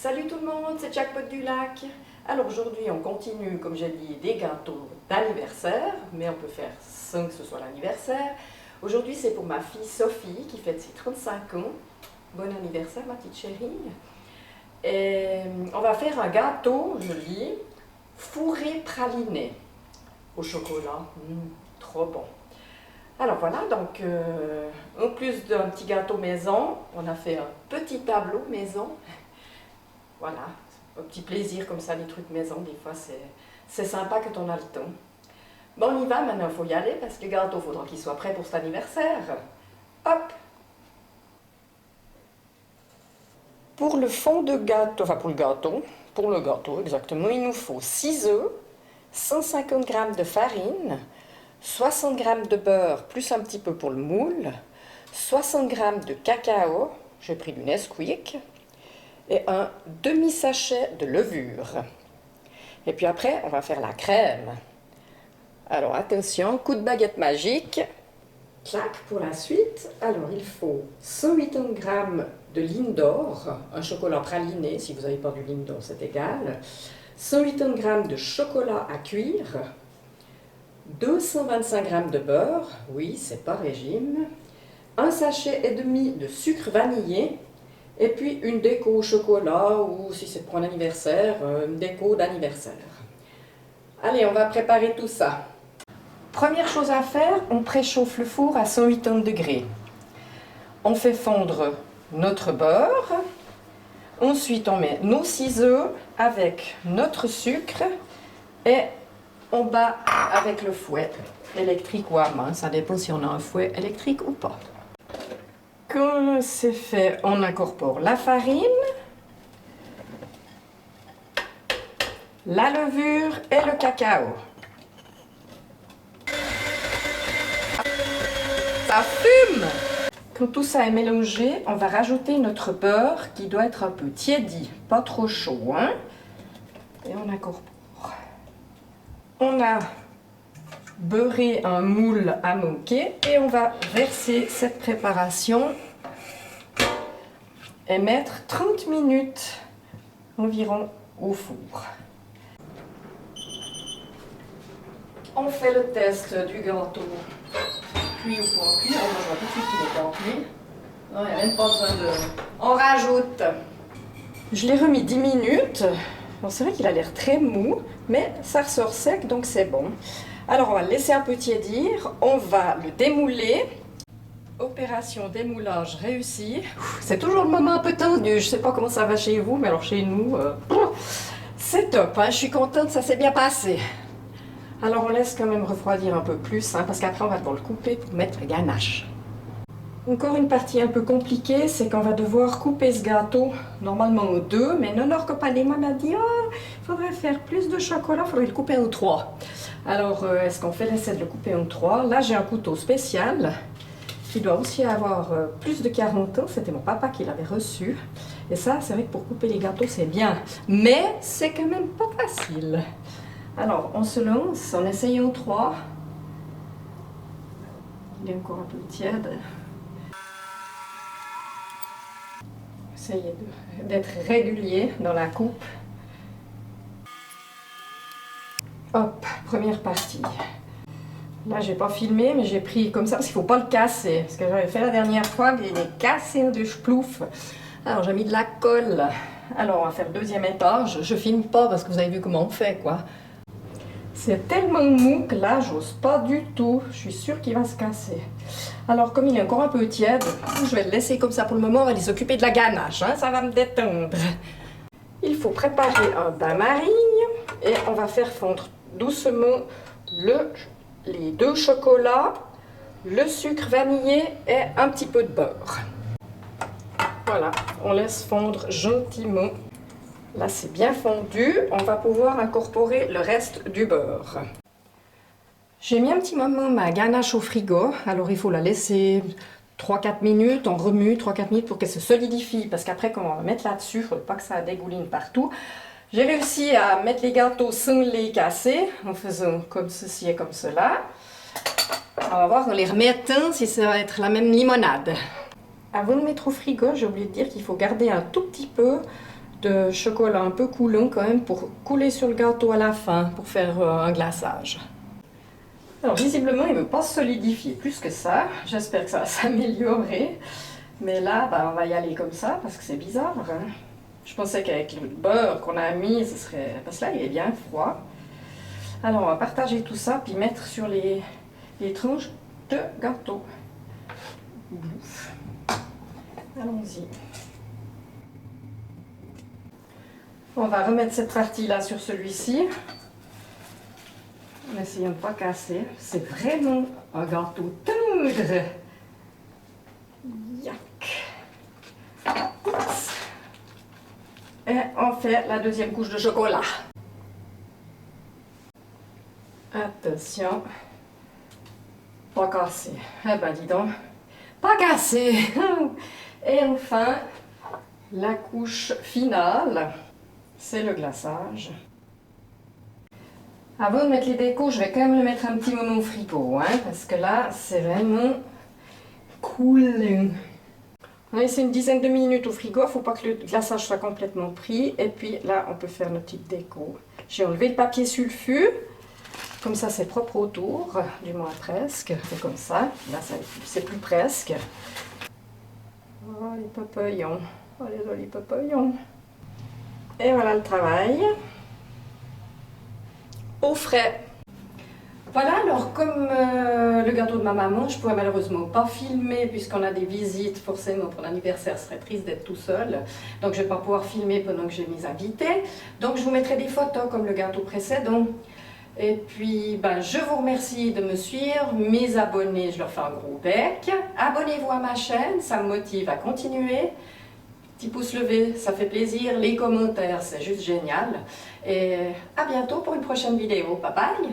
Salut tout le monde, c'est Jackpot du Lac. Alors aujourd'hui on continue, comme j'ai dit, des gâteaux d'anniversaire, mais on peut faire sans que ce soit l'anniversaire. Aujourd'hui c'est pour ma fille Sophie qui fête ses 35 ans. Bon anniversaire ma petite chérie. Et on va faire un gâteau, je dis, fourré praliné au chocolat. Trop bon. Alors voilà, donc en plus d'un petit gâteau maison, on a fait un petit tableau maison. Voilà, un petit plaisir comme ça, les trucs maison, des fois c'est sympa quand on a le temps. Bon, on y va maintenant, il faut y aller parce que le gâteau, il faudra qu'il soit prêt pour cet anniversaire. Hop! Pour le fond de gâteau, enfin pour le gâteau exactement, il nous faut 6 œufs, 150 g de farine, 60 g de beurre plus un petit peu pour le moule, 60 g de cacao, j'ai pris du Nesquik, et un demi-sachet de levure. Et puis après, on va faire la crème. Alors attention, coup de baguette magique. Clac pour la suite. Alors il faut 180 g de Lindor, un chocolat praliné, si vous n'avez pas du Lindor c'est égal. 180 g de chocolat à cuire. 225 g de beurre, oui c'est pas régime. Un sachet et demi de sucre vanillé. Et puis une déco au chocolat, ou si c'est pour un anniversaire, une déco d'anniversaire. Allez, on va préparer tout ça. Première chose à faire, on préchauffe le four à 180 degrés. On fait fondre notre beurre. Ensuite, on met nos 6 œufs avec notre sucre et on bat avec le fouet électrique ou à main. Ça dépend si on a un fouet électrique ou pas. Quand c'est fait, on incorpore la farine, la levure et le cacao. Ça fume! Quand tout ça est mélangé, on va rajouter notre beurre qui doit être un peu tiédi, pas trop chaud, hein? Et on incorpore. On a beurré un moule à moquer et on va verser cette préparation et mettre 30 minutes environ au four. On fait le test du gâteau cuit ou pas cuit. Alors, je vois tout de suite qu'il est pas cuit. Non, il n'y a même pas besoin de... On rajoute. Je l'ai remis 10 minutes. Bon, c'est vrai qu'il a l'air très mou, mais ça ressort sec, donc c'est bon. Alors, on va le laisser un peu tiédir. On va le démouler. Opération démoulage réussie. C'est toujours le moment un peu tendu. Je ne sais pas comment ça va chez vous, mais alors chez nous, c'est top. Hein? Je suis contente, ça s'est bien passé. Alors, on laisse quand même refroidir un peu plus, hein, parce qu'après, on va devoir le couper pour mettre la ganache. Encore une partie un peu compliquée, c'est qu'on va devoir couper ce gâteau normalement aux 2, mais notre copain m'a dit oh, il faudrait faire plus de chocolat, il faudrait le couper en 3. Alors, est-ce qu'on fait l'essai de le couper en 3? Là, j'ai un couteau spécial qui doit aussi avoir plus de 40 ans. C'était mon papa qui l'avait reçu. Et ça, c'est vrai que pour couper les gâteaux, c'est bien. Mais c'est quand même pas facile. Alors, on se lance en essayant 3. Il est encore un peu tiède. Essayez d'être régulier dans la coupe. Hop, première partie. Là, j'ai pas filmé, mais j'ai pris comme ça, parce qu'il faut pas le casser. Parce que j'avais fait la dernière fois, il est cassé de chplouf. Alors, j'ai mis de la colle. Alors, on va faire le deuxième étage. Je filme pas parce que vous avez vu comment on fait, quoi. C'est tellement mou que là, j'ose pas du tout. Je suis sûre qu'il va se casser. Alors, comme il est encore un peu tiède, je vais le laisser comme ça pour le moment. On va aller s'occuper de la ganache, hein, ça va me détendre. Il faut préparer un bain-marine et on va faire fondre doucement les 2 chocolats, le sucre vanillé et un petit peu de beurre. Voilà, on laisse fondre gentiment. Là, c'est bien fondu. On va pouvoir incorporer le reste du beurre. J'ai mis un petit moment ma ganache au frigo. Alors, il faut la laisser 3-4 minutes. On remue 3-4 minutes pour qu'elle se solidifie. Parce qu'après, quand on va mettre là-dessus, il ne faut pas que ça dégouline partout. J'ai réussi à mettre les gâteaux sans les casser, en faisant comme ceci et comme cela. On va voir en les remettant si ça va être la même limonade. Avant de mettre au frigo, j'ai oublié de dire qu'il faut garder un tout petit peu de chocolat un peu coulant quand même pour couler sur le gâteau à la fin pour faire un glaçage. Alors visiblement il ne veut pas se solidifier plus que ça. J'espère que ça va s'améliorer. Mais là on va y aller comme ça parce que c'est bizarre. Hein. Je pensais qu'avec le beurre qu'on a mis, ce serait... Parce que là il est bien froid. Alors on va partager tout ça puis mettre sur les tranches de gâteau. Allons-y. On va remettre cette partie-là sur celui-ci. En essayant de ne pas casser. C'est vraiment un gâteau tendre. Yac. Oups. Et on fait la deuxième couche de chocolat. Attention. Pas casser. Eh ben dis donc. Pas casser. Et enfin, la couche finale, c'est le glaçage. Avant de mettre les décos, je vais quand même le mettre un petit moment au frigo, hein, parce que là, c'est vraiment cool. On a laissé une dizaine de minutes au frigo, il ne faut pas que le glaçage soit complètement pris. Et puis là, on peut faire notre petite déco. J'ai enlevé le papier sulfu, comme ça c'est propre autour, du moins presque. C'est comme ça, là c'est plus presque. Oh les papillons, oh les jolis papillons. Et voilà le travail. Au frais. Voilà, alors comme le gâteau de ma maman, je ne pourrais malheureusement pas filmer puisqu'on a des visites, forcément pour l'anniversaire, ce serait triste d'être tout seul. Donc je ne vais pas pouvoir filmer pendant que j'ai mes invités. Donc je vous mettrai des photos comme le gâteau précédent. Et puis je vous remercie de me suivre. Mes abonnés, je leur fais un gros bec. Abonnez-vous à ma chaîne, ça me motive à continuer. Petit pouce levé, ça fait plaisir. Les commentaires, c'est juste génial. Et à bientôt pour une prochaine vidéo. Bye bye!